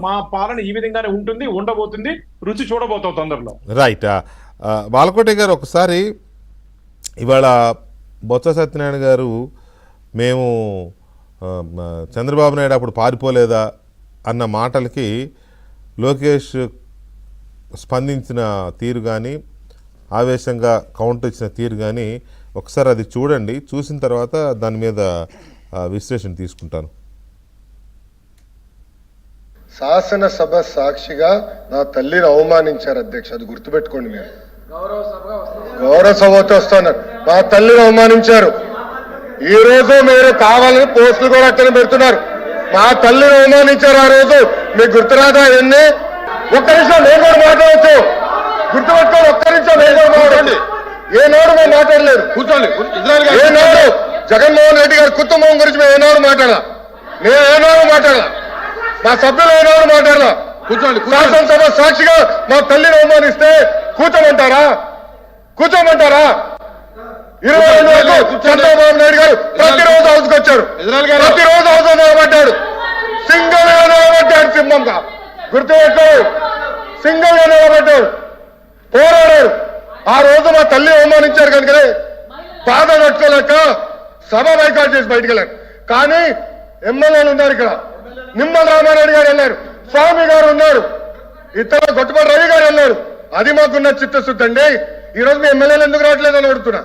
మా పాలన ఈ విధంగానే ఉంటుంది, ఉండబోతుంది, రుచి చూడబోతాం తొందరలో. రైట్. బాలకోటి గారు, ఒకసారి ఇవాళ బొత్స సత్యనారాయణ గారు మేము చంద్రబాబు నాయుడు అప్పుడు పారిపోలేదా అన్న మాటలకి లోకేష్ స్పందించిన తీరు కానీ, ఆవేశంగా కౌంటర్ ఇచ్చిన తీరు కానీ ఒకసారి అది చూడండి. చూసిన తర్వాత దాని మీద విశ్లేషణ తీసుకుంటాను. శాసనసభ సాక్షిగా నా తల్లిని అవమానించారు అధ్యక్ష, అది గుర్తుపెట్టుకోండి. మీరు గౌరవ సభతో వస్తున్నారు, మా తల్లిని అవమానించారు. ఈ రోజు మీరు కావాలని పోస్టులు కూడా అక్కడ పెడుతున్నారు. మా తల్లిని అవమానించారు ఆ రోజు, మీకు గుర్తురాదా? ఎన్ని ఒక్క నిమిషం నేను కూడా మాట్లాడవచ్చు, గుర్తుపెట్టుకోండి. ఒక్క నిమిషం నేను కూడా మాట్లాడండి. ఏనాడు మేము మాట్లాడలేదు, కూర్చోండి. ఏనాడు జగన్మోహన్ రెడ్డి గారి కుటుంబం గురించి మేము ఏనాడు మాట్లాడాల, నేను ఏనాడు మాట్లాడాల, మా సభ్యులు ఏనాడు మాట్లాడాల. కూర్చోండి. శాసనసభ సాక్షిగా మా తల్లిని అవమానిస్తే కూర్చోమంటారా? కూర్చోమంటారా? 25 వరకు చంద్రబాబు నాయుడు గారు ప్రతిరోజు హౌస్కి వచ్చాడు, ప్రతిరోజు హౌస్ నిలబడ్డాడు, సింగిల్ గా నిలబడ్డాడు, సింహంగా గుర్తుపెట్టాడు, సింగిల్ గా నిలబడ్డాడు, పోరాడాడు. ఆ రోజు మా తల్లి అవమానించారు కనుకనే బాధ పెట్టుకోలేక సభ బైకాట్ చేసి బయటకు వెళ్ళారు. కానీ ఎమ్మెల్యేలు ఉన్నారు ఇక్కడ, నిమ్మల రామారెడ్డి గారు వెళ్ళారు, స్వామి గారు ఉన్నారు, ఇతర గొట్టపాటి రవి గారు వెళ్ళారు. అది మాకున్న చిత్తశుద్ధి అండి. ఈ రోజు మీ ఎమ్మెల్యేలు ఎందుకు రావట్లేదని అడుగుతున్నా.